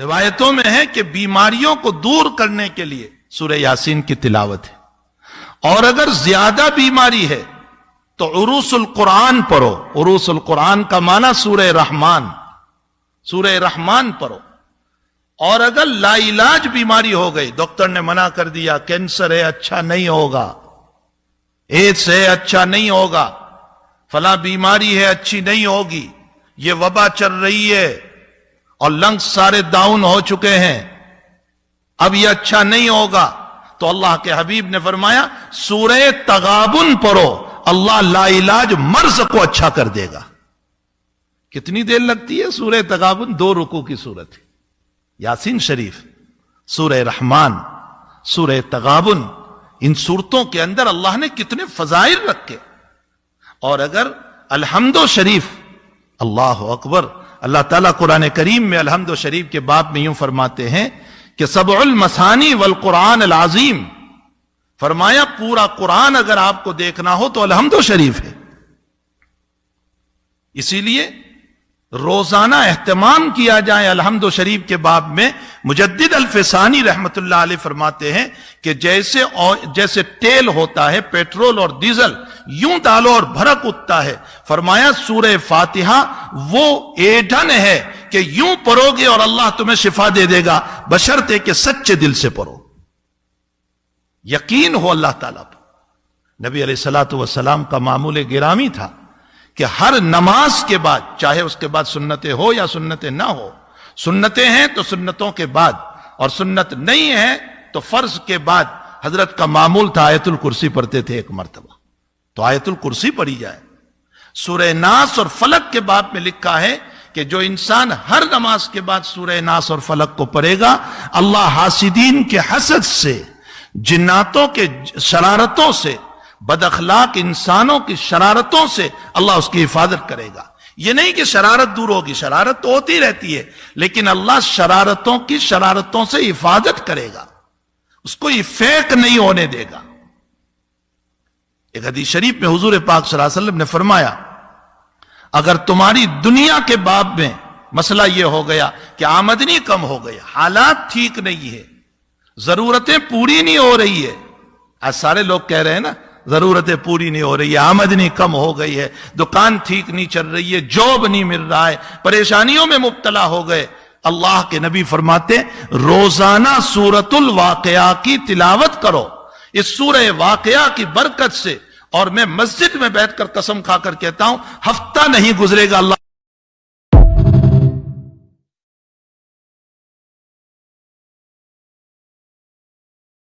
روایتوں میں ہے کہ بیماریوں کو دور کرنے کے لیے سورہ یاسین کی تلاوت ہے، اور اگر زیادہ بیماری ہے تو عروس القرآن پڑھو۔ عروس القرآن کا معنی سورہ رحمان، سورہ رحمان پڑھو۔ اور اگر لا علاج بیماری ہو گئی، ڈاکٹر نے منع کر دیا کینسر ہے اچھا نہیں ہوگا، ایڈس ہے اچھا نہیں ہوگا، فلاں بیماری ہے اچھی نہیں ہوگی، یہ وبا چل رہی ہے اور لنگس سارے ڈاؤن ہو چکے ہیں، اب یہ اچھا نہیں ہوگا، تو اللہ کے حبیب نے فرمایا سورہ تغابن پڑھو، اللہ لا علاج مرض کو اچھا کر دے گا۔ کتنی دیر لگتی ہے سورہ تغابن؟ 2 رکوع کی صورت ہے۔ یاسین شریف، سورہ رحمان، سورہ تغابن، ان صورتوں کے اندر اللہ نے کتنے فضائل رکھے۔ اور اگر الحمد شریف، اللہ اکبر، اللہ تعالیٰ قرآن کریم میں الحمد شریف کے باب میں یوں فرماتے ہیں کہ سبع المثانی والقرآن العظیم، فرمایا پورا قرآن اگر آپ کو دیکھنا ہو تو الحمد شریف ہے۔ اسی لیے روزانہ اہتمام کیا جائے الحمد شریف کے باب میں۔ مجدد الفسانی رحمت اللہ علیہ فرماتے ہیں کہ جیسے تیل ہوتا ہے، پیٹرول اور ڈیزل، یوں ڈالو اور بھڑک اٹھتا ہے، فرمایا سورہ فاتحہ وہ ایندھن ہے کہ یوں پڑھو گے اور اللہ تمہیں شفا دے دے گا، بشرطے کہ سچے دل سے پڑھو، یقین ہو اللہ تعالیٰ پر۔ نبی علیہ الصلوۃ والسلام کا معمول گرامی تھا کہ ہر نماز کے بعد، چاہے اس کے بعد سنتیں ہو یا سنتیں نہ ہو، سنتیں ہیں تو سنتوں کے بعد، اور سنت نہیں ہے تو فرض کے بعد، حضرت کا معمول تھا آیت الکرسی پڑھتے تھے 1 مرتبہ، تو آیت الکرسی پڑھی جائے۔ سورہ ناس اور فلق کے باب میں لکھا ہے کہ جو انسان ہر نماز کے بعد سورہ ناس اور فلق کو پڑھے گا، اللہ حاسدین کے حسد سے، جناتوں کے شرارتوں سے، بد اخلاق انسانوں کی شرارتوں سے اللہ اس کی حفاظت کرے گا۔ یہ نہیں کہ شرارت دور ہوگی، شرارت تو ہوتی رہتی ہے، لیکن اللہ شرارتوں کی شرارتوں سے حفاظت کرے گا، اس کو یہ فیک نہیں ہونے دے گا۔ ایک حدیث شریف میں حضور پاک صلی اللہ علیہ وسلم نے فرمایا اگر تمہاری دنیا کے باب میں مسئلہ یہ ہو گیا کہ آمدنی کم ہو گئی، حالات ٹھیک نہیں ہے، ضرورتیں پوری نہیں ہو رہی ہے، آج سارے لوگ کہہ رہے ہیں نا ضرورتیں پوری نہیں ہو رہی ہے، آمدنی کم ہو گئی ہے، دکان ٹھیک نہیں چل رہی ہے، جاب نہیں مل رہا ہے، پریشانیوں میں مبتلا ہو گئے، اللہ کے نبی فرماتے روزانہ سورۃ الواقعہ کی تلاوت کرو۔ اس سورہ واقعہ کی برکت سے، اور میں مسجد میں بیٹھ کر قسم کھا کر کہتا ہوں ہفتہ نہیں گزرے گا اللہ